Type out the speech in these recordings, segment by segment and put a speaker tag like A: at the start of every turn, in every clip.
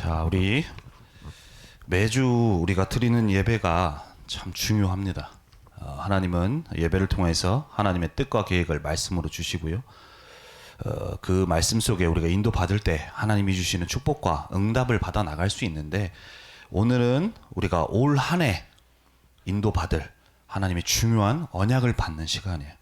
A: 자, 우리 매주 우리가 드리는 예배가 참 중요합니다. 하나님은 예배를 통해서 하나님의 뜻과 계획을 말씀으로 주시고요. 그 말씀 속에 우리가 인도받을 때 하나님이 주시는 축복과 응답을 받아 나갈 수 있는데, 오늘은 우리가 올 한 해 인도받을 하나님의 중요한 언약을 받는 시간이에요.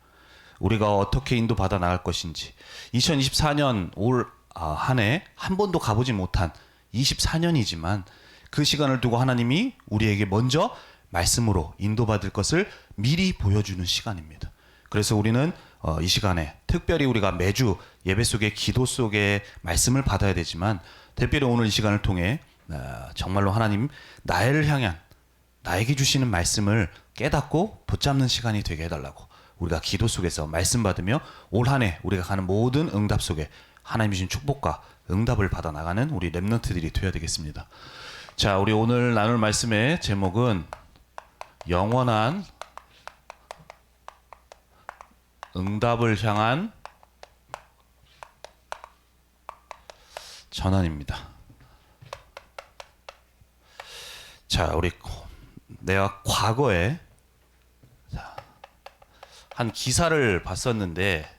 A: 우리가 어떻게 인도받아 나갈 것인지, 2024년 올 한 해 한 번도 가보지 못한 24년이지만 그 시간을 두고 하나님이 우리에게 먼저 말씀으로 인도받을 것을 미리 보여주는 시간입니다. 그래서 우리는 이 시간에 특별히 우리가 매주 예배 속에 기도 속에 말씀을 받아야 되지만, 특별히 오늘 이 시간을 통해 정말로 하나님 나를 향한 나에게 주시는 말씀을 깨닫고 붙잡는 시간이 되게 해달라고, 우리가 기도 속에서 말씀 받으며 올 한 해 우리가 가는 모든 응답 속에 하나님 주신 축복과 응답을 받아 나가는 우리 렘넌트들이 되어야 되겠습니다. 자, 우리 오늘 나눌 말씀의 제목은 영원한 응답을 향한 전환입니다. 자, 내가 과거에 한 기사를 봤었는데,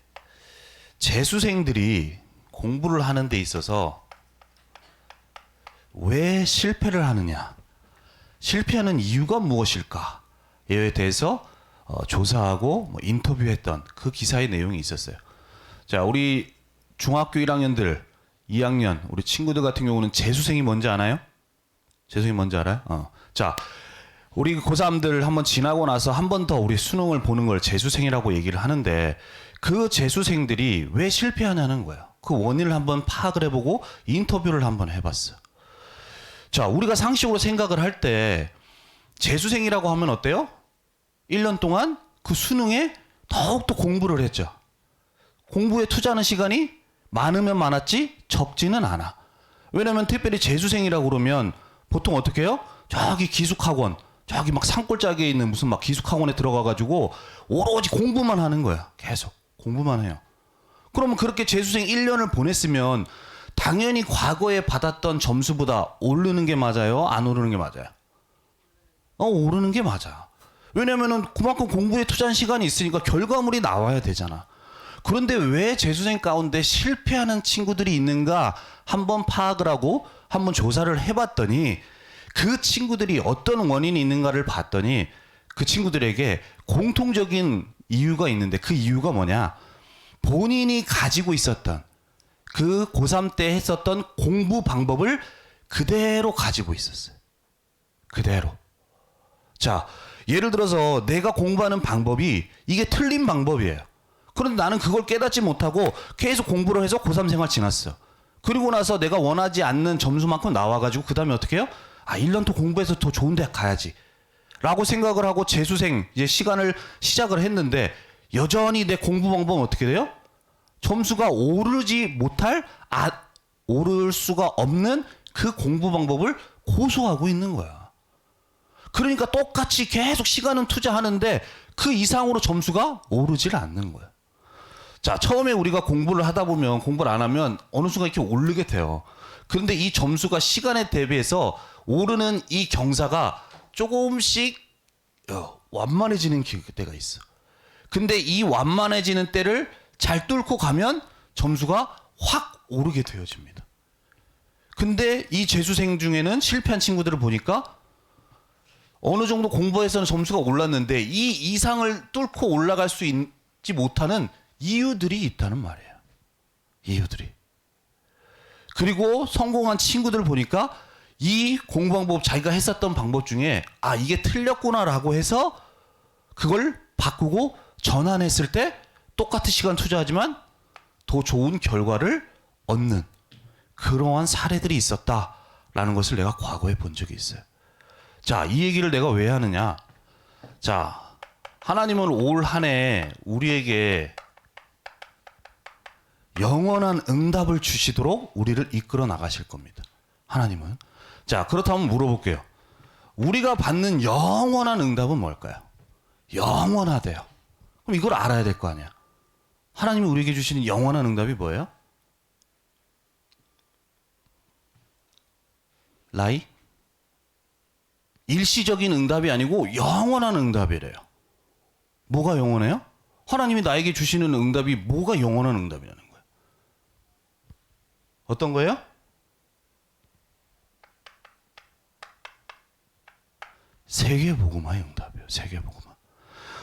A: 재수생들이 공부를 하는 데 있어서 왜 실패를 하느냐, 실패하는 이유가 무엇일까에 대해서 조사하고 인터뷰했던 그 기사의 내용이 있었어요. 자, 우리 중학교 1학년들 2학년 우리 친구들 같은 경우는 재수생이 뭔지 아나요? 재수생이 뭔지 알아요? 자, 우리 고3들 한번 지나고 나서 한 번 더 우리 수능을 보는 걸 재수생이라고 얘기를 하는데, 그 재수생들이 왜 실패하냐는 거예요. 그 원인을 한번 파악을 해보고 인터뷰를 한번 해봤어요. 자, 우리가 상식으로 생각을 할 때 재수생이라고 하면 어때요? 1년 동안 그 수능에 더욱더 공부를 했죠. 공부에 투자하는 시간이 많으면 많았지 적지는 않아. 왜냐면 특별히 재수생이라고 그러면 보통 어떻게 해요? 저기 기숙학원, 저기 막 산골짜기에 있는 무슨 막 기숙학원에 들어가가지고 오로지 공부만 하는 거야. 계속 공부만 해요. 그러면 그렇게 재수생 1년을 보냈으면 당연히 과거에 받았던 점수보다 오르는 게 맞아요? 안 오르는 게 맞아요? 오르는 게 맞아. 왜냐면은 그만큼 공부에 투자한 시간이 있으니까 결과물이 나와야 되잖아. 그런데 왜 재수생 가운데 실패하는 친구들이 있는가 한번 파악을 하고 한번 조사를 해봤더니, 그 친구들이 어떤 원인이 있는가를 봤더니 그 친구들에게 공통적인 이유가 있는데, 그 이유가 뭐냐, 본인이 가지고 있었던 그 고3 때 했었던 공부 방법을 그대로 가지고 있었어요. 그대로. 자, 예를 들어서 내가 공부하는 방법이 이게 틀린 방법이에요. 그런데 나는 그걸 깨닫지 못하고 계속 공부를 해서 고3 생활 지났어. 그리고 나서 내가 원하지 않는 점수만큼 나와가지고 그 다음에 어떻게 해요? 1년 더 공부해서 더 좋은 대 가야지 라고 생각을 하고 재수생 이제 시간을 시작을 했는데, 여전히 내 공부 방법은 어떻게 돼요? 점수가 오를 수가 없는 그 공부 방법을 고수하고 있는 거야. 그러니까 똑같이 계속 시간은 투자하는데 그 이상으로 점수가 오르질 않는 거야. 자, 처음에 우리가 공부를 하다 보면, 공부를 안 하면 어느 순간 이렇게 오르게 돼요. 그런데 이 점수가 시간에 대비해서 오르는 이 경사가 조금씩 완만해지는 때가 있어. 근데 이 완만해지는 때를 잘 뚫고 가면 점수가 확 오르게 되어집니다. 근데 이 재수생 중에는 실패한 친구들을 보니까 어느 정도 공부해서는 점수가 올랐는데 이 이상을 뚫고 올라갈 수 있지 못하는 이유들이 있다는 말이에요. 이유들이. 그리고 성공한 친구들을 보니까 이 공부 방법, 자기가 했었던 방법 중에 이게 틀렸구나라고 해서 그걸 바꾸고 전환했을 때 똑같은 시간 투자하지만 더 좋은 결과를 얻는 그러한 사례들이 있었다라는 것을 내가 과거에 본 적이 있어요. 자, 이 얘기를 내가 왜 하느냐. 자, 하나님은 올 한 해 우리에게 영원한 응답을 주시도록 우리를 이끌어 나가실 겁니다. 하나님은. 자, 그렇다면 물어볼게요. 우리가 받는 영원한 응답은 뭘까요? 영원하대요. 그럼 이걸 알아야 될 거 아니야. 하나님이 우리에게 주시는 영원한 응답이 뭐예요? lie? 일시적인 응답이 아니고 영원한 응답이래요. 뭐가 영원해요? 하나님이 나에게 주시는 응답이 뭐가 영원한 응답이라는 거예요? 어떤 거예요? 세계복음화의 응답이에요. 세계복음화.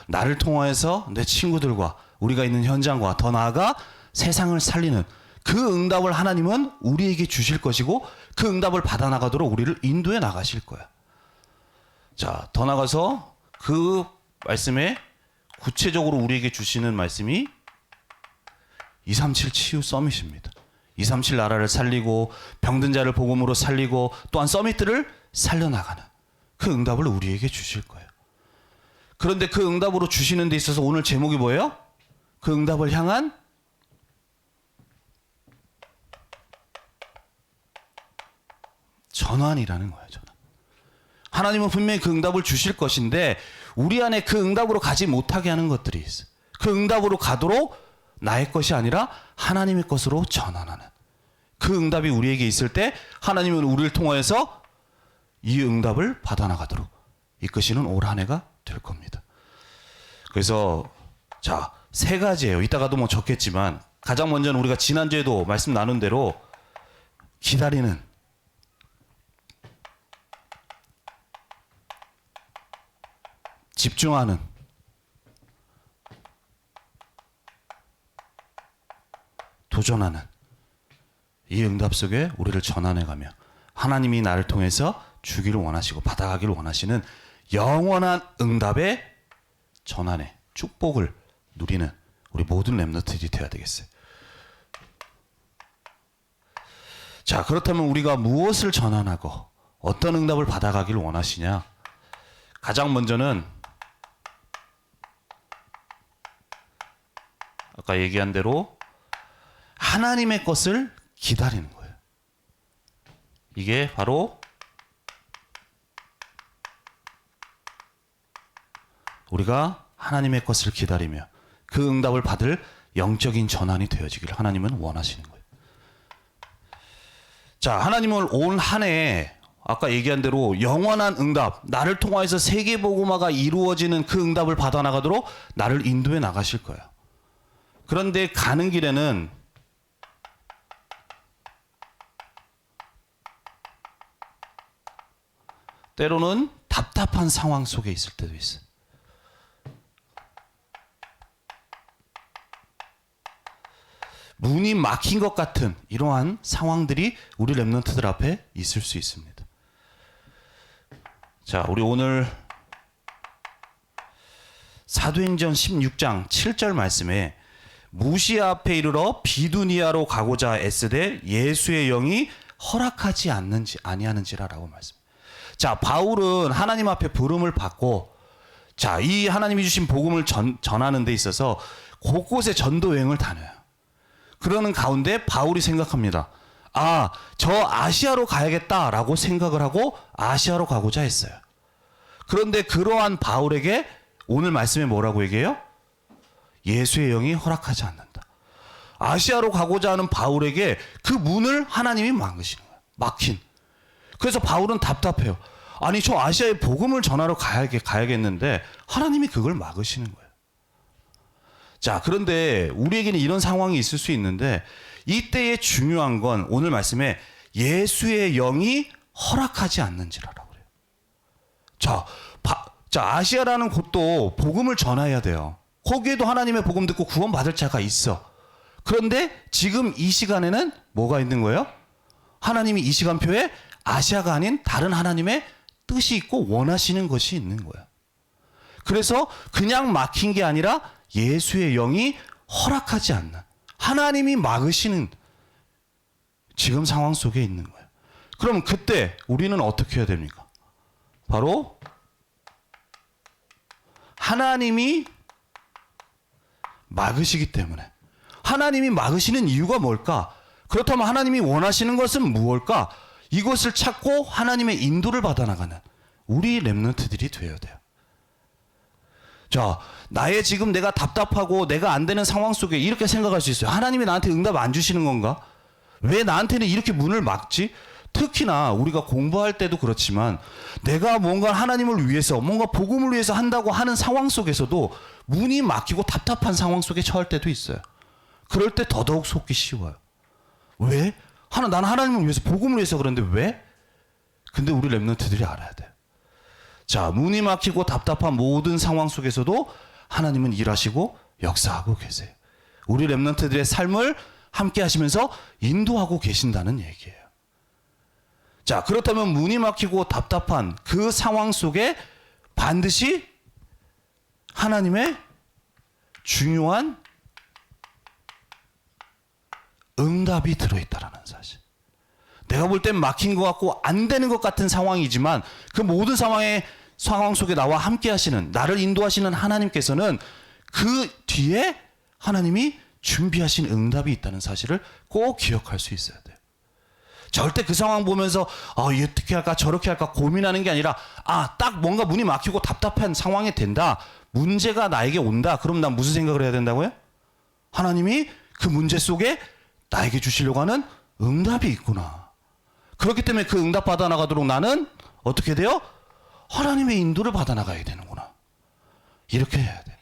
A: 나를 통하여서 내 친구들과 우리가 있는 현장과 더 나아가 세상을 살리는 그 응답을 하나님은 우리에게 주실 것이고 그 응답을 받아나가도록 우리를 인도해 나가실 거야. 자, 더 나가서 그 말씀에 구체적으로 우리에게 주시는 말씀이 237 치유 서밋입니다. 237 나라를 살리고 병든 자를 복음으로 살리고 또한 서밋들을 살려나가는 그 응답을 우리에게 주실 거예요. 그런데 그 응답으로 주시는 데 있어서 오늘 제목이 뭐예요? 그 응답을 향한 전환이라는 거예요. 전환. 하나님은 분명히 그 응답을 주실 것인데 우리 안에 그 응답으로 가지 못하게 하는 것들이 있어요. 그 응답으로 가도록 나의 것이 아니라 하나님의 것으로 전환하는 그 응답이 우리에게 있을 때 하나님은 우리를 통하여서 이 응답을 받아나가도록 이끄시는 올 한 해가 될 겁니다. 그래서 자, 세 가지예요. 이따가도 뭐 적겠지만 가장 먼저는 우리가 지난주에도 말씀 나눈 대로 기다리는, 집중하는, 도전하는 이 응답 속에 우리를 전환해가며 하나님이 나를 통해서 주기를 원하시고 받아가기를 원하시는 영원한 응답의 전환의 축복을 누리는 우리 모든 렘넌트들이 되어야 되겠어요. 자, 그렇다면 우리가 무엇을 전환하고 어떤 응답을 받아가기를 원하시냐? 가장 먼저는 아까 얘기한 대로 하나님의 것을 기다리는 거예요. 이게 바로 우리가 하나님의 것을 기다리며 그 응답을 받을 영적인 전환이 되어지기를 하나님은 원하시는 거예요. 자, 하나님은 올 한 해 아까 얘기한 대로 영원한 응답, 나를 통하여서 세계복음화가 이루어지는 그 응답을 받아나가도록 나를 인도해 나가실 거예요. 그런데 가는 길에는 때로는 답답한 상황 속에 있을 때도 있어요. 문이 막힌 것 같은 이러한 상황들이 우리 렘넌트들 앞에 있을 수 있습니다. 자, 우리 오늘 사도행전 16장 7절 말씀에 무시아 앞에 이르러 비두니아로 가고자 애쓰되 예수의 영이 허락하지 아니하는지라라고 말씀. 자, 바울은 하나님 앞에 부름을 받고 자, 이 하나님이 주신 복음을 전하는 데 있어서 곳곳에 전도 여행을 다녀요. 그러는 가운데 바울이 생각합니다. 아, 저 아시아로 가야겠다라고 생각을 하고 아시아로 가고자 했어요. 그런데 그러한 바울에게 오늘 말씀에 뭐라고 얘기해요? 예수의 영이 허락하지 않는다. 아시아로 가고자 하는 바울에게 그 문을 하나님이 막으시는 거예요. 막힌. 그래서 바울은 답답해요. 아니, 저 아시아에 복음을 전하러 가야겠는데 하나님이 그걸 막으시는 거예요. 자, 그런데 우리에게는 이런 상황이 있을 수 있는데 이때의 중요한 건 오늘 말씀에 예수의 영이 허락하지 않는지라라고 그래요. 자, 아시아라는 곳도 복음을 전해야 돼요. 거기에도 하나님의 복음 듣고 구원받을 자가 있어. 그런데 지금 이 시간에는 뭐가 있는 거예요? 하나님이 이 시간표에 아시아가 아닌 다른 하나님의 뜻이 있고 원하시는 것이 있는 거예요. 그래서 그냥 막힌 게 아니라 예수의 영이 허락하지 않는, 하나님이 막으시는 지금 상황 속에 있는 거예요. 그럼 그때 우리는 어떻게 해야 됩니까? 바로 하나님이 막으시기 때문에. 하나님이 막으시는 이유가 뭘까? 그렇다면 하나님이 원하시는 것은 무엇일까? 이것을 찾고 하나님의 인도를 받아나가는 우리 렘넌트들이 되어야 돼요. 자, 나의 지금 내가 답답하고 내가 안 되는 상황 속에 이렇게 생각할 수 있어요. 하나님이 나한테 응답 안 주시는 건가? 왜 나한테는 이렇게 문을 막지? 특히나 우리가 공부할 때도 그렇지만 내가 뭔가 하나님을 위해서 뭔가 복음을 위해서 한다고 하는 상황 속에서도 문이 막히고 답답한 상황 속에 처할 때도 있어요. 그럴 때 더더욱 속기 쉬워요. 왜? 나는 하나님을 위해서 복음을 위해서 그런데 왜? 근데 우리 렘넌트들이 알아야 돼요. 자, 문이 막히고 답답한 모든 상황 속에서도 하나님은 일하시고 역사하고 계세요. 우리 렘넌트들의 삶을 함께 하시면서 인도하고 계신다는 얘기예요. 자, 그렇다면 문이 막히고 답답한 그 상황 속에 반드시 하나님의 중요한 응답이 들어있다라는 사실. 내가 볼 땐 막힌 것 같고 안 되는 것 같은 상황이지만 그 모든 상황 속에 나와 함께 하시는, 나를 인도하시는 하나님께서는 그 뒤에 하나님이 준비하신 응답이 있다는 사실을 꼭 기억할 수 있어야 돼요. 절대 그 상황 보면서 어떻게 할까 저렇게 할까 고민하는 게 아니라 딱 뭔가 문이 막히고 답답한 상황이 된다. 문제가 나에게 온다. 그럼 난 무슨 생각을 해야 된다고요? 하나님이 그 문제 속에 나에게 주시려고 하는 응답이 있구나. 그렇기 때문에 그 응답 받아 나가도록 나는 어떻게 돼요? 하나님의 인도를 받아 나가야 되는구나. 이렇게 해야 돼.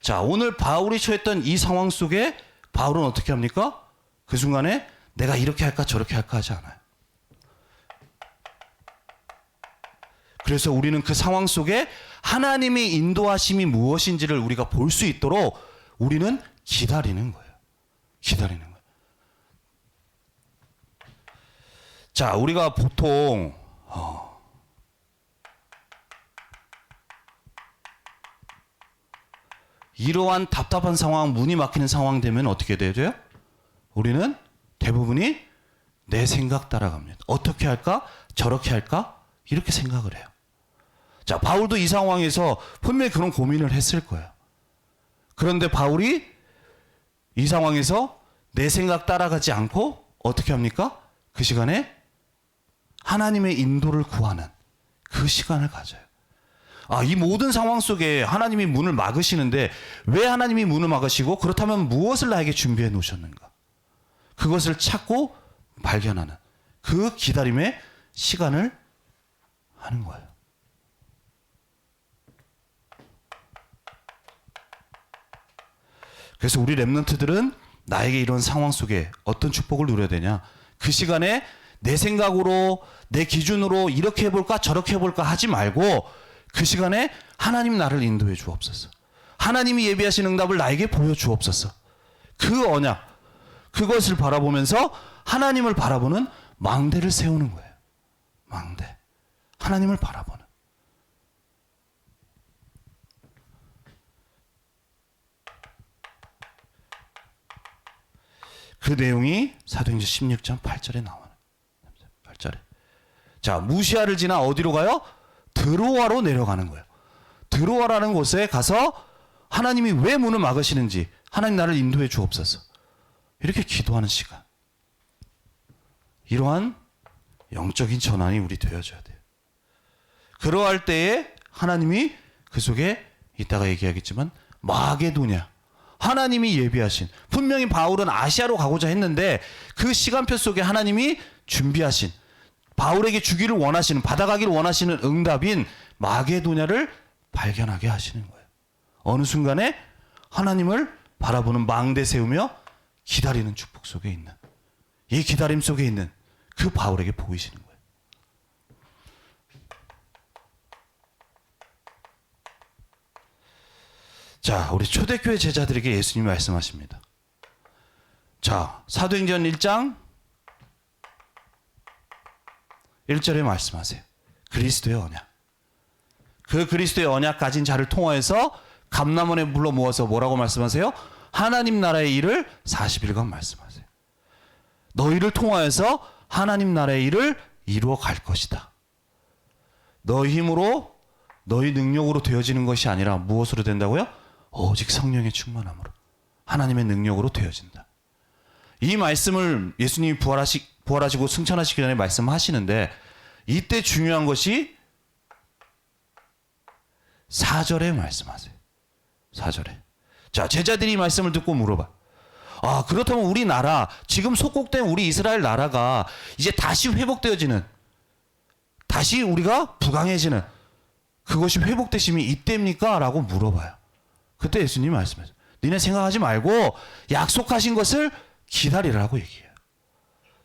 A: 자, 오늘 바울이 처했던 이 상황 속에 바울은 어떻게 합니까? 그 순간에 내가 이렇게 할까 저렇게 할까 하지 않아요. 그래서 우리는 그 상황 속에 하나님의 인도하심이 무엇인지를 우리가 볼 수 있도록 우리는 기다리는 거예요. 기다리는 거예요. 자, 우리가 보통 이러한 답답한 상황, 문이 막히는 상황 되면 어떻게 돼요? 우리는 대부분이 내 생각 따라갑니다. 어떻게 할까? 저렇게 할까? 이렇게 생각을 해요. 자, 바울도 이 상황에서 분명히 그런 고민을 했을 거예요. 그런데 바울이 이 상황에서 내 생각 따라가지 않고 어떻게 합니까? 그 시간에 하나님의 인도를 구하는 그 시간을 가져요. 이 모든 상황 속에 하나님이 문을 막으시는데 왜 하나님이 문을 막으시고 그렇다면 무엇을 나에게 준비해 놓으셨는가? 그것을 찾고 발견하는 그 기다림의 시간을 하는 거예요. 그래서 우리 렘넌트들은 나에게 이런 상황 속에 어떤 축복을 누려야 되냐? 그 시간에 내 생각으로 내 기준으로 이렇게 해볼까 저렇게 해볼까 하지 말고 그 시간에 하나님 나를 인도해 주옵소서. 하나님이 예비하신 응답을 나에게 보여주옵소서. 그 언약, 그것을 바라보면서 하나님을 바라보는 망대를 세우는 거예요. 망대. 하나님을 바라보는. 그 내용이 사도행전 16장 8절에 나와요. 8절에. 자, 무시아를 지나 어디로 가요? 드로아로 내려가는 거예요. 드로아라는 곳에 가서 하나님이 왜 문을 막으시는지 하나님 나를 인도해 주옵소서. 이렇게 기도하는 시간. 이러한 영적인 전환이 우리 되어져야 돼요. 그러할 때에 하나님이 그 속에 이따가 얘기하겠지만 마게도냐, 하나님이 예비하신, 분명히 바울은 아시아로 가고자 했는데 그 시간표 속에 하나님이 준비하신, 바울에게 주기를 원하시는, 받아가기를 원하시는 응답인 마게도냐를 발견하게 하시는 거예요. 어느 순간에 하나님을 바라보는 망대 세우며 기다리는 축복 속에 있는, 이 기다림 속에 있는 그 바울에게 보이시는 거예요. 자, 우리 초대교회 제자들에게 예수님이 말씀하십니다. 자, 사도행전 1장 1절에 말씀하세요. 그리스도의 언약. 그 그리스도의 언약 가진 자를 통하여서 감람원에 불러 모아서 뭐라고 말씀하세요? 하나님 나라의 일을 40일간 말씀하세요. 너희를 통하여서 하나님 나라의 일을 이루어 갈 것이다. 너희 힘으로, 너희 능력으로 되어지는 것이 아니라 무엇으로 된다고요? 오직 성령의 충만함으로, 하나님의 능력으로 되어진다. 이 말씀을 예수님이 부활하시고 승천하시기 전에 말씀하시는데 이때 중요한 것이 4절에 말씀하세요. 4절에. 자, 제자들이 이 말씀을 듣고 물어봐. 아, 그렇다면 우리나라, 지금 속국된 우리 이스라엘 나라가 이제 다시 회복되어지는, 다시 우리가 부강해지는 그것이 회복되심이 이때입니까? 라고 물어봐요. 그때 예수님이 말씀하세요. 니네 생각하지 말고 약속하신 것을 기다리라고 얘기해요.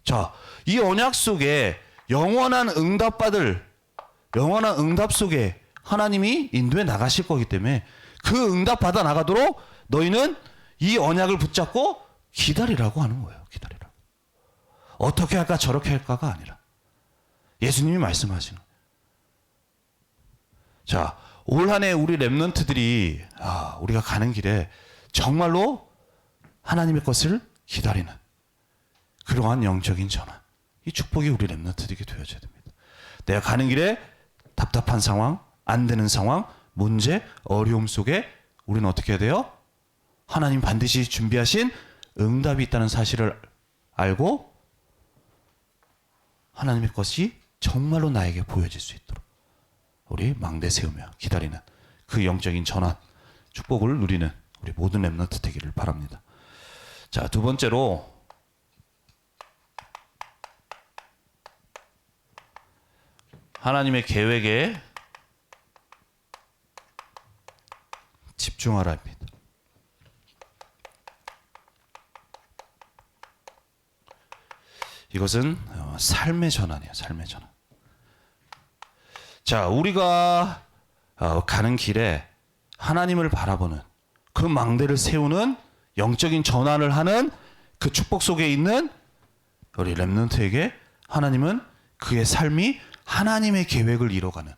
A: 자, 이 언약 속에 영원한 응답 속에 하나님이 인도해 나가실 거기 때문에 그 응답 받아 나가도록 너희는 이 언약을 붙잡고 기다리라고 하는 거예요. 기다리라고. 어떻게 할까 저렇게 할까가 아니라 예수님이 말씀하시는 거예요. 자, 올 한 해 우리 렘넌트들이 우리가 가는 길에 정말로 하나님의 것을 기다리는 그러한 영적인 전환, 이 축복이 우리 렘넌트들에게 되어져야 됩니다. 내가 가는 길에 답답한 상황, 안 되는 상황, 문제, 어려움 속에 우리는 어떻게 해야 돼요? 하나님 반드시 준비하신 응답이 있다는 사실을 알고 하나님의 것이 정말로 나에게 보여질 수 있도록 우리 망대 세우며 기다리는 그 영적인 전환, 축복을 누리는 우리 모든 렘넌트 되기를 바랍니다. 자, 두 번째로 하나님의 계획에 집중하라입니다. 이것은 삶의 전환이에요. 삶의 전환. 자, 우리가 가는 길에 하나님을 바라보는 그 망대를 세우는 영적인 전환을 하는 그 축복 속에 있는 우리 렘넌트에게 하나님은 그의 삶이 하나님의 계획을 이뤄가는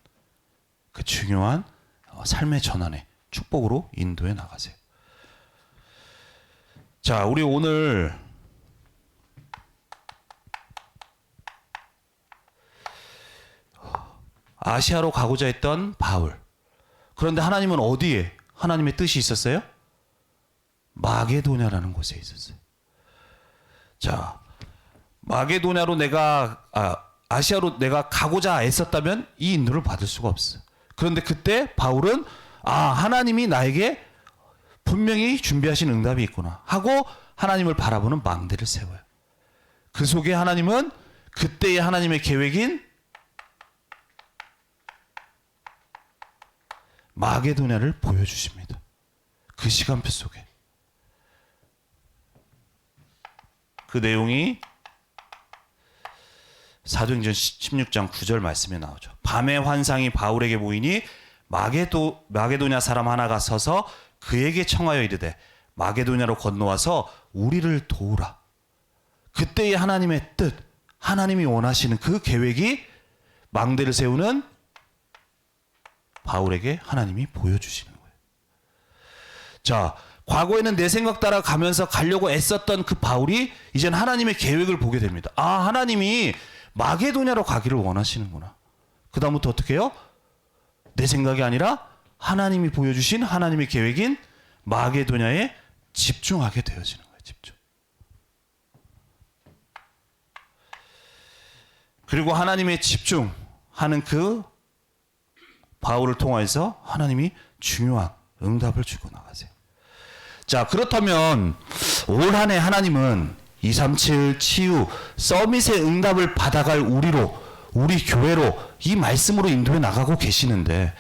A: 그 중요한 삶의 전환의 축복으로 인도해 나가세요. 자, 우리 오늘 아시아로 가고자 했던 바울. 그런데 하나님은 어디에 하나님의 뜻이 있었어요? 마게도냐라는 곳에 있었어요. 자, 마게도냐로 아시아로 내가 가고자 했었다면 이 인도를 받을 수가 없어요. 그런데 그때 바울은 하나님이 나에게 분명히 준비하신 응답이 있구나 하고 하나님을 바라보는 망대를 세워요. 그 속에 하나님은 그때의 하나님의 계획인 마게도냐를 보여주십니다. 그 시간표 속에. 그 내용이 사도행전 16장 9절 말씀에 나오죠. 밤의 환상이 바울에게 보이니 마게도냐 사람 하나가 서서 그에게 청하여 이르되 마게도냐로 건너와서 우리를 도우라. 그때의 하나님의 뜻, 하나님이 원하시는 그 계획이 망대를 세우는 바울에게 하나님이 보여주시는 거예요. 자, 과거에는 내 생각 따라 가면서 가려고 애썼던 그 바울이 이젠 하나님의 계획을 보게 됩니다. 하나님이 마게도냐로 가기를 원하시는구나. 그 다음부터 어떻게 해요? 내 생각이 아니라 하나님이 보여주신 하나님의 계획인 마게도냐에 집중하게 되어지는 거예요. 집중. 그리고 하나님의 집중하는 그 바울을 통해서 하나님이 중요한 응답을 주고 나가세요. 자, 그렇다면 올 한 해 하나님은 237 치유 서밋의 응답을 받아갈 우리 교회로 이 말씀으로 인도해 나가고 계시는데,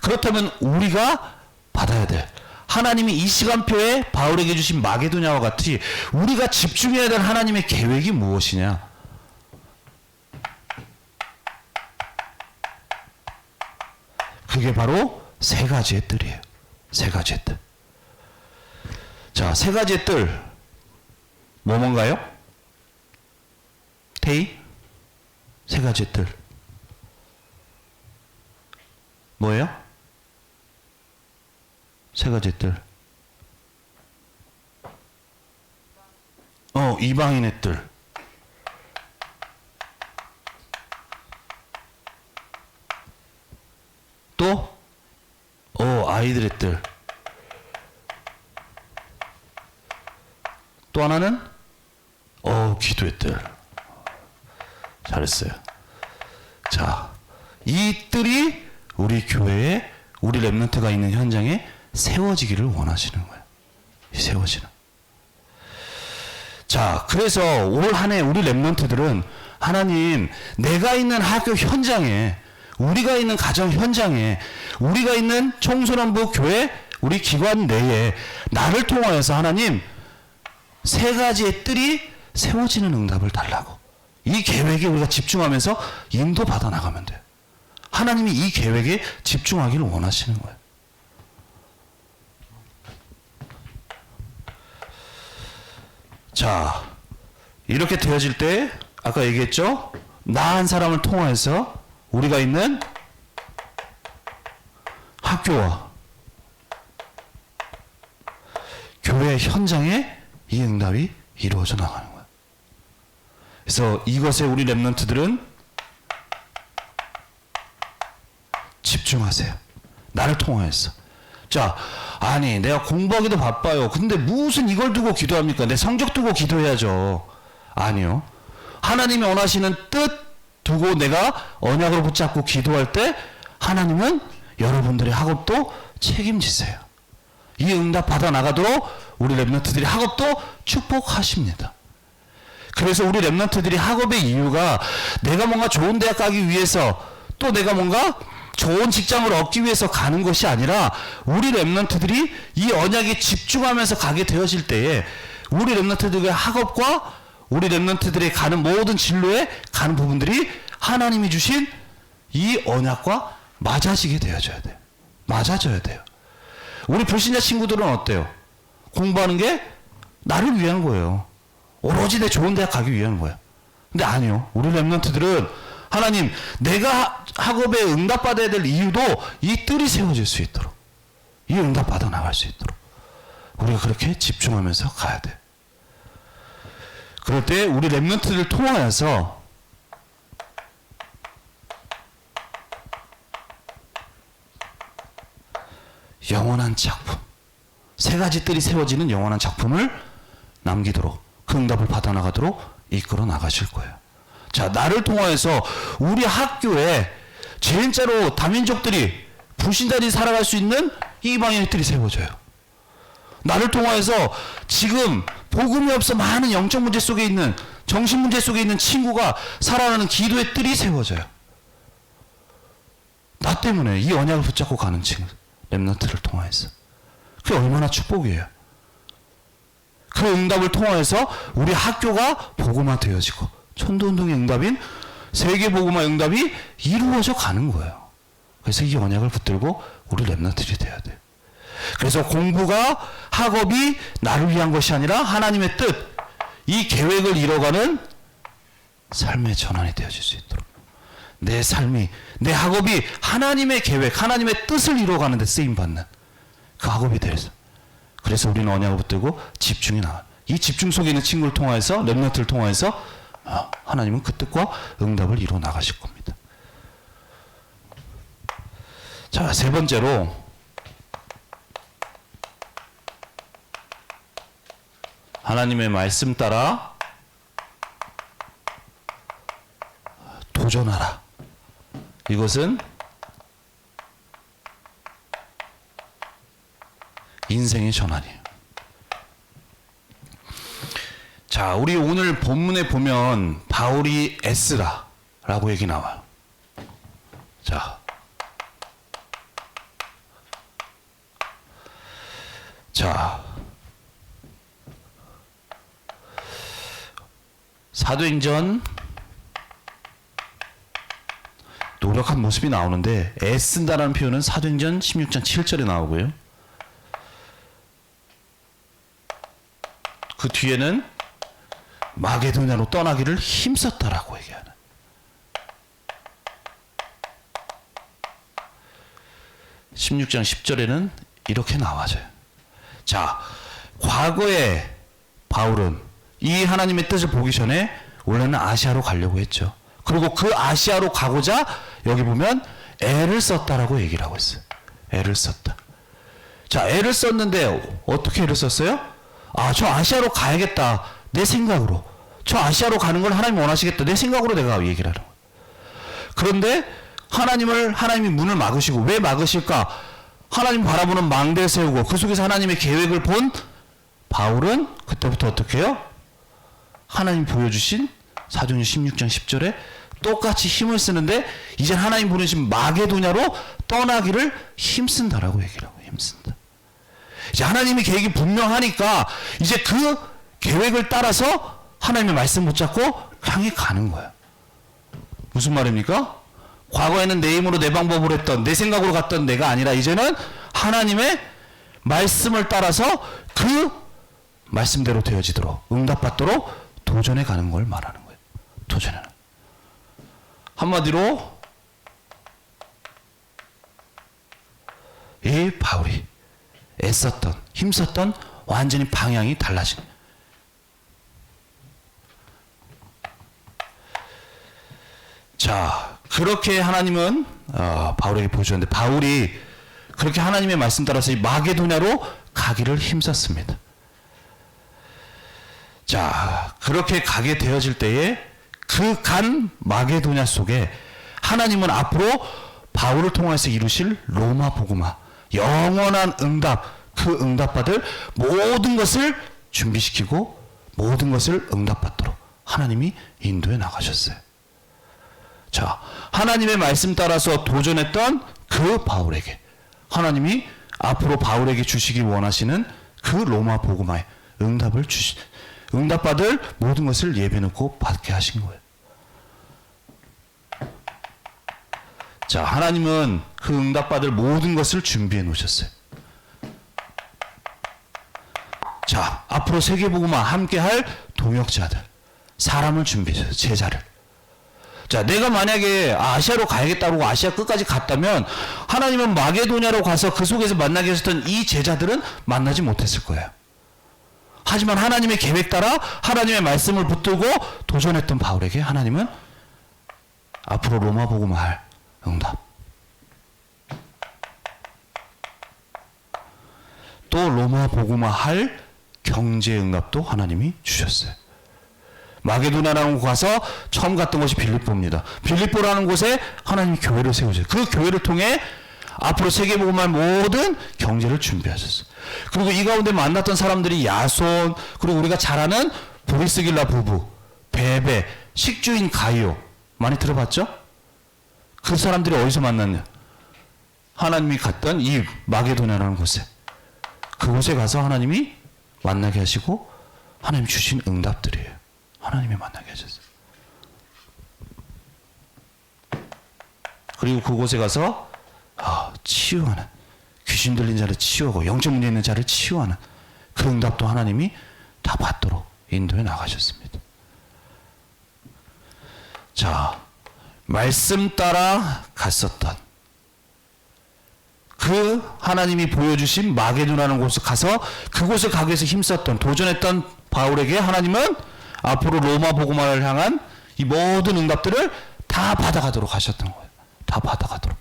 A: 그렇다면 우리가 받아야 될 하나님이 이 시간표에 바울에게 주신 마게도냐와 같이 우리가 집중해야 될 하나님의 계획이 무엇이냐? 그게 바로 세 가지의 뜰이에요. 세 가지의 뜰. 자, 세 가지의 뜰. 뭔가요? 테이? 세 가지의 뜰. 뭐예요? 세 가지의 뜰. 이방인의 뜰. 또 아이들의 뜰. 또 하나는 기도의 뜰. 잘했어요. 자, 이 뜰이 우리 교회에 우리 렘넌트가 있는 현장에 세워지기를 원하시는 거예요. 세워지는. 자, 그래서 올 한 해 우리 랩런트들은 하나님, 내가 있는 학교 현장에, 우리가 있는 가정 현장에, 우리가 있는 청소년부 교회 우리 기관 내에 나를 통하여서 하나님 세 가지의 뜰이 세워지는 응답을 달라고. 이 계획에 우리가 집중하면서 인도받아 나가면 돼요. 하나님이 이 계획에 집중하기를 원하시는 거예요. 자, 이렇게 되어질 때 아까 얘기했죠? 나 한 사람을 통해서 우리가 있는 학교와 교회 현장에 이 응답이 이루어져 나가는 거예요. 그래서 이것에 우리 랩런트들은 집중하세요. 나를 통하여서. 자, 아니 내가 공부하기도 바빠요. 근데 무슨 이걸 두고 기도합니까? 내 성적 두고 기도해야죠. 아니요. 하나님이 원하시는 뜻 두고 내가 언약으로 붙잡고 기도할 때 하나님은 여러분들의 학업도 책임지세요. 이 응답 받아 나가도록 우리 랩런트들이 학업도 축복하십니다. 그래서 우리 랩런트들이 학업의 이유가 내가 뭔가 좋은 대학 가기 위해서 또 내가 뭔가 좋은 직장을 얻기 위해서 가는 것이 아니라 우리 랩런트들이 이 언약에 집중하면서 가게 되어질 때에 우리 랩런트들의 학업과 우리 랩런트들의 가는 모든 진로에 가는 부분들이 하나님이 주신 이 언약과 맞아지게 되어져야 돼요. 맞아져야 돼요. 우리 불신자 친구들은 어때요? 공부하는 게 나를 위한 거예요. 오로지 내 좋은 대학 가기 위한 거예요. 근데 아니요. 우리 랩런트들은 하나님, 내가 학업에 응답받아야 될 이유도 이 뜰이 세워질 수 있도록, 이 응답받아 나갈 수 있도록 우리가 그렇게 집중하면서 가야 돼. 그럴 때 우리 랩런트들을 통하여서 영원한 작품, 세 가지 뜰이 세워지는 영원한 작품을 남기도록, 그 응답을 받아나가도록 이끌어 나가실 거예요. 자, 나를 통하여서 우리 학교에 진짜로 다민족들이, 불신자들이 살아갈 수 있는 이방인의 뜰이 세워져요. 나를 통하여서 지금 복음이 없어 많은 영적 문제 속에 있는, 정신 문제 속에 있는 친구가 살아가는 기도의 뜰이 세워져요. 나 때문에 이 언약을 붙잡고 가는 친구, 랩런트를 통하여서. 그게 얼마나 축복이에요. 그 응답을 통하여서 우리 학교가 복음화 되어지고 천도운동의 응답인 세계복음화 응답이 이루어져 가는 거예요. 그래서 이 언약을 붙들고 우리 랩런트들이 돼야 돼요. 그래서 공부가, 학업이 나를 위한 것이 아니라 하나님의 뜻, 이 계획을 이뤄가는 삶의 전환이 되어질 수 있도록 내 삶이, 내 학업이 하나님의 계획, 하나님의 뜻을 이루어가는 데 쓰임받는 그 학업이 되어서, 그래서 우리는 언약을 붙들고 집중이 나와요. 이 집중 속에 있는 친구를 통해서, 랩런트를 통해서 하나님은 그 뜻과 응답을 이루어 나가실 겁니다. 자, 세 번째로 하나님의 말씀 따라 도전하라. 이것은 인생의 전환이에요. 자, 우리 오늘 본문에 보면 바울이 애쓰라 라고 얘기 나와요. 자, 사도행전 노력한 모습이 나오는데, 애쓴다라는 표현은 사도행전 16장 7절에 나오고요. 그 뒤에는 마게도냐로 떠나기를 힘썼다라고 얘기하는. (16장 10절에는) 이렇게 나와져요. 자, 과거에 바울은 이 하나님의 뜻을 보기 전에 원래는 아시아로 가려고 했죠. 그리고 그 아시아로 가고자 여기 보면 애를 썼다라고 얘기를 하고 있어요. 애를 썼다. 자, 애를 썼는데 어떻게 애를 썼어요? 아, 저 아시아로 가야겠다. 내 생각으로. 저 아시아로 가는 걸 하나님이 원하시겠다. 내 생각으로 내가 얘기를 하는 거예요. 그런데 하나님이 문을 막으시고, 왜 막으실까? 하나님 바라보는 망대를 세우고 그 속에서 하나님의 계획을 본 바울은 그때부터 어떻게 해요? 하나님 보여주신 사도행전 16장 10절에 똑같이 힘을 쓰는데 이제 하나님 보내신 마게도냐로 떠나기를 힘쓴다라고 얘기를 하고 힘쓴다. 이제 하나님의 계획이 분명하니까 이제 그 계획을 따라서 하나님의 말씀 붙잡고 향해 가는 거야. 무슨 말입니까? 과거에는 내 힘으로 내 방법으로 했던 내 생각으로 갔던 내가 아니라 이제는 하나님의 말씀을 따라서 그 말씀대로 되어지도록 응답받도록 도전해 가는 걸 말하는 거예요. 도전하는. 한마디로 이 바울이 애썼던 힘썼던 완전히 방향이 달라진. 자, 그렇게 하나님은 바울에게 보여주는데 바울이 그렇게 하나님의 말씀 따라서 이 마게도냐로 가기를 힘썼습니다. 자, 그렇게 가게 되어질 때에 그 간 마게도냐 속에 하나님은 앞으로 바울을 통해서 이루실 로마 복음화, 영원한 응답, 그 응답받을 모든 것을 준비시키고 모든 것을 응답받도록 하나님이 인도해 나가셨어요. 자, 하나님의 말씀 따라서 도전했던 그 바울에게 하나님이 앞으로 바울에게 주시길 원하시는 그 로마 복음화의 응답을 응답받을 모든 것을 예배놓고 받게 하신 거예요. 자, 하나님은 그 응답받을 모든 것을 준비해 놓으셨어요. 자, 앞으로 세계복음화 함께할 동역자들, 사람을 준비해줘요. 제자를. 자, 내가 만약에 아시아로 가야겠다고 아시아 끝까지 갔다면 하나님은 마게도냐로 가서 그 속에서 만나게 하셨던 이 제자들은 만나지 못했을 거예요. 하지만 하나님의 계획 따라 하나님의 말씀을 붙들고 도전했던 바울에게 하나님은 앞으로 로마 복음화 할 응답, 또 로마 복음화 할 경제 응답도 하나님이 주셨어요. 마게도냐라는 곳 가서 처음 갔던 곳이 빌립보입니다. 빌립보라는 곳에 하나님이 교회를 세우셨어요. 그 교회를 통해 앞으로 세계복음화할 모든 경제를 준비하셨어요. 그리고 이 가운데 만났던 사람들이 야손, 그리고 우리가 잘 아는 브리스길라 부부, 베베, 식주인 가이오, 많이 들어봤죠? 그 사람들이 어디서 만났냐? 하나님이 갔던 이 마게도냐라는 곳에, 그곳에 가서 하나님이 만나게 하시고 하나님 주신 응답들이에요. 하나님이 만나게 하셨어요. 그리고 그곳에 가서 치유하는, 귀신 들린 자를 치유하고 영적 문제 있는 자를 치유하는 그 응답도 하나님이 다 받도록 인도해 나가셨습니다. 자, 말씀 따라 갔었던 그 하나님이 보여주신 마게도냐라는 곳에 가서 그곳을 가기 위해서 힘썼던 도전했던 바울에게 하나님은 앞으로 로마 복음화를 향한 이 모든 응답들을 다 받아가도록 하셨던 거예요. 다 받아가도록.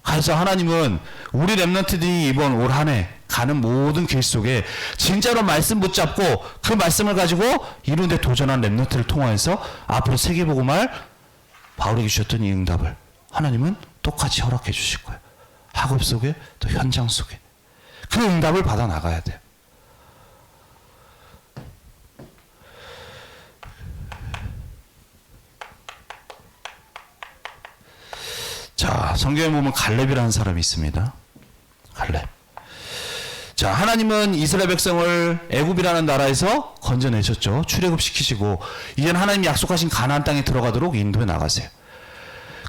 A: 그래서 하나님은 우리 렘넌트들이 이번 올 한 해 가는 모든 길 속에 진짜로 말씀 붙잡고 그 말씀을 가지고 이룬 데 도전한 렘넌트를 통하여서 앞으로 세계복음화를 바울에게 주셨던 이 응답을 하나님은 똑같이 허락해 주실 거예요. 학업 속에 또 현장 속에 그 응답을 받아 나가야 돼요. 자, 성경에 보면 갈렙이라는 사람이 있습니다. 갈렙. 자, 하나님은 이스라엘 백성을 애굽이라는 나라에서 건져내셨죠. 출애굽시키시고 이제는 하나님이 약속하신 가나안 땅에 들어가도록 인도해 나가세요.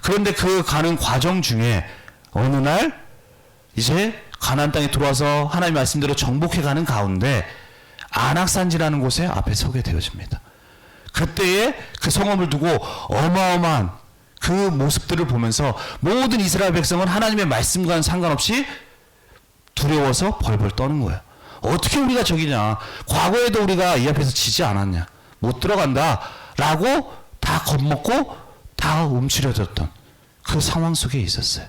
A: 그런데 그 가는 과정 중에 어느 날 이제 가나안 땅에 들어와서 하나님 말씀대로 정복해 가는 가운데 안악산지라는 곳에 앞에 서게 되어집니다. 그때에 그 성읍을 두고 어마어마한 그 모습들을 보면서 모든 이스라엘 백성은 하나님의 말씀과는 상관없이 두려워서 벌벌 떠는 거예요. 어떻게 우리가 저기냐? 과거에도 우리가 이 앞에서 지지 않았냐? 못 들어간다 라고 다 겁먹고 다 움츠려졌던 그 상황 속에 있었어요.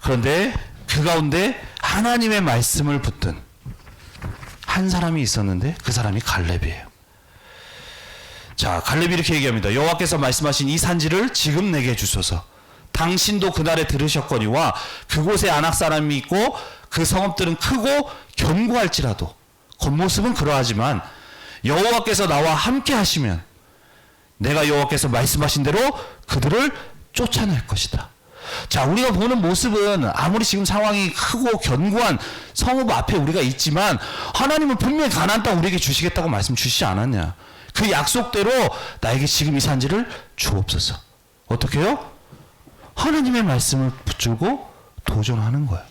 A: 그런데 그 가운데 하나님의 말씀을 붙든 한 사람이 있었는데 그 사람이 갈렙이에요. 자, 갈렙이 이렇게 얘기합니다. 여호와께서 말씀하신 이 산지를 지금 내게 주소서. 당신도 그날에 들으셨거니와 그곳에 아낙 사람이 있고 그 성읍들은 크고 견고할지라도 겉모습은 그러하지만 여호와께서 나와 함께 하시면 내가 여호와께서 말씀하신 대로 그들을 쫓아낼 것이다. 자, 우리가 보는 모습은 아무리 지금 상황이 크고 견고한 성읍 앞에 우리가 있지만 하나님은 분명히 가나안 땅 우리에게 주시겠다고 말씀 주시지 않았냐. 그 약속대로 나에게 지금 이 산지를 주옵소서. 어떻게 해요? 하나님의 말씀을 붙들고 도전하는 거야.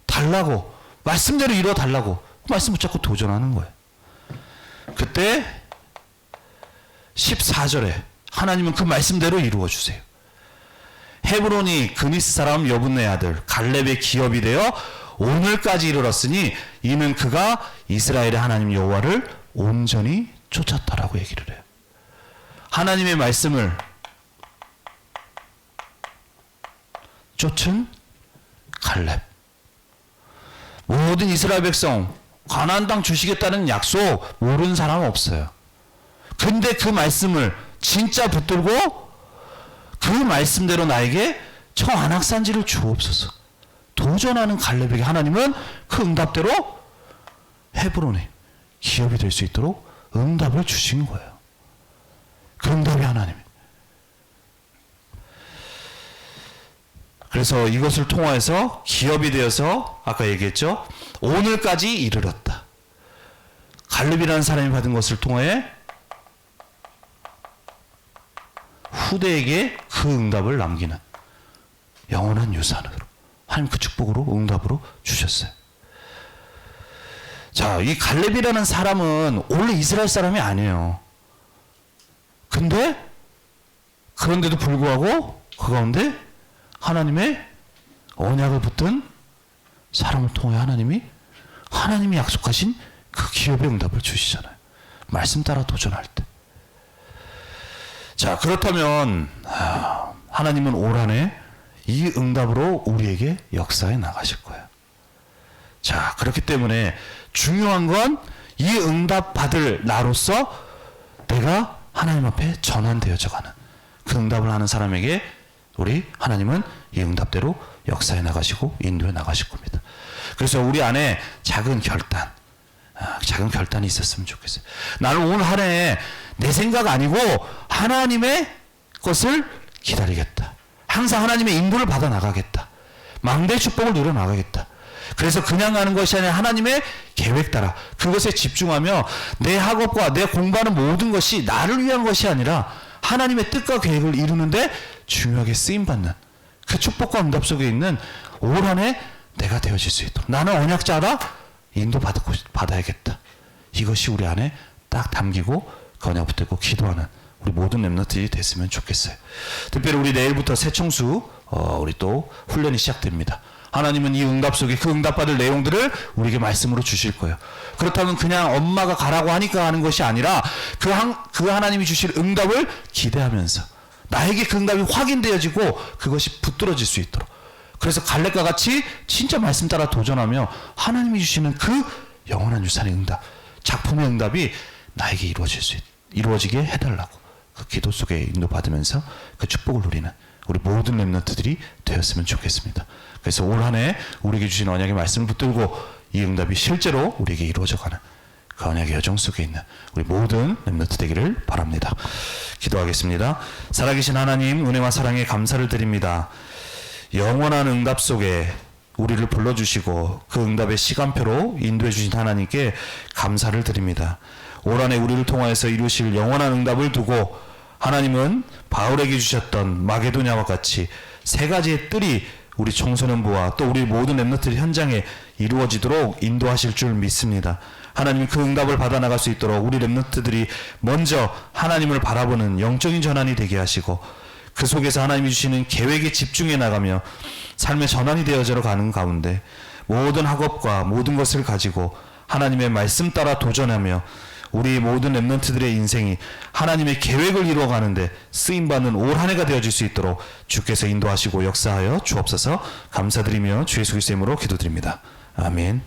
A: 달라고, 말씀대로 이루어 달라고 말씀 붙잡고 도전하는 거야. 그때 14절에 하나님은 그 말씀대로 이루어 주세요. 헤브론이 그니스 사람 여분네 아들 갈렙의 기업이 되어 오늘까지 이르렀으니 이는 그가 이스라엘의 하나님 여호와를 온전히 쫓았다라고 얘기를 해요. 하나님의 말씀을 쫓은 갈렙. 모든 이스라엘 백성 가나안 땅 주시겠다는 약속 모르는 사람은 없어요. 근데 그 말씀을 진짜 붙들고 그 말씀대로 나에게 저 아낙산지를 주옵소서. 도전하는 갈렙에게 하나님은 그 응답대로 헤브론의 기업이 될 수 있도록 응답을 주신 거예요. 그 응답이 하나님이에요. 그래서 이것을 통해서 기업이 되어서 아까 얘기했죠. 오늘까지 이르렀다. 갈렙이라는 사람이 받은 것을 통해 후대에게 그 응답을 남기는 영원한 유산으로 하나님 그 축복으로 응답으로 주셨어요. 자, 이 갈렙이라는 사람은 원래 이스라엘 사람이 아니에요. 근데 그런데도 불구하고 그 가운데 하나님의 언약을 붙든 사람을 통해 하나님이 약속하신 그 기업의 응답을 주시잖아요. 말씀 따라 도전할 때. 자, 그렇다면 하나님은 올 한해 이 응답으로 우리에게 역사해 나가실 거예요. 자, 그렇기 때문에 중요한 건 이 응답 받을 나로서 내가 하나님 앞에 전환되어져 가는 그 응답을 하는 사람에게 우리 하나님은 이 응답대로 역사해 나가시고 인도해 나가실 겁니다. 그래서 우리 안에 작은 결단이 있었으면 좋겠어요. 나는 오늘 한 해 내 생각 아니고 하나님의 것을 기다리겠다. 항상 하나님의 인도를 받아 나가겠다. 망대의 축복을 누려 나가겠다. 그래서 그냥 가는 것이 아니라 하나님의 계획 따라 그것에 집중하며 내 학업과 내 공부하는 모든 것이 나를 위한 것이 아니라 하나님의 뜻과 계획을 이루는데 중요하게 쓰임받는 그 축복과 응답 속에 있는 올 한 해 내가 되어질 수 있도록 나는 언약자라 인도 받아야겠다. 이것이 우리 안에 딱 담기고 그 언약 붙들고 기도하는 우리 모든 렘넌트들이 됐으면 좋겠어요. 특별히 우리 내일부터 새청수 우리 또 훈련이 시작됩니다. 하나님은 이 응답 속에 그 응답받을 내용들을 우리에게 말씀으로 주실 거예요. 그렇다면 그냥 엄마가 가라고 하니까 하는 것이 아니라 그 하나님이 주실 응답을 기대하면서 나에게 그 응답이 확인되어지고 그것이 붙들어질 수 있도록. 그래서 갈렙과 같이 진짜 말씀 따라 도전하며 하나님이 주시는 그 영원한 유산의 응답, 작품의 응답이 나에게 이루어지게 해달라고 그 기도 속에 인도받으면서 그 축복을 누리는 우리 모든 렘넌트들이 되었으면 좋겠습니다. 그래서 올 한 해 우리에게 주신 언약의 말씀을 붙들고 이 응답이 실제로 우리에게 이루어져가는 그 언약의 여정 속에 있는 우리 모든 렘넌트 되기를 바랍니다. 기도하겠습니다. 살아계신 하나님, 은혜와 사랑에 감사를 드립니다. 영원한 응답 속에 우리를 불러주시고 그 응답의 시간표로 인도해 주신 하나님께 감사를 드립니다. 올 한 해 우리를 통하여서 이루실 영원한 응답을 두고 하나님은 바울에게 주셨던 마게도냐와 같이 세 가지의 뜰이 우리 청소년부와 또 우리 모든 렘넌트 현장에 이루어지도록 인도하실 줄 믿습니다. 하나님 그 응답을 받아 나갈 수 있도록 우리 렘넌트들이 먼저 하나님을 바라보는 영적인 전환이 되게 하시고 그 속에서 하나님이 주시는 계획에 집중해 나가며 삶의 전환이 되어져 가는 가운데 모든 학업과 모든 것을 가지고 하나님의 말씀 따라 도전하며 우리 모든 렘넌트들의 인생이 하나님의 계획을 이루어가는데 쓰임받는 올 한 해가 되어질 수 있도록 주께서 인도하시고 역사하여 주옵소서. 감사드리며 주 예수 그리스도의 이름으로 기도드립니다. 아멘.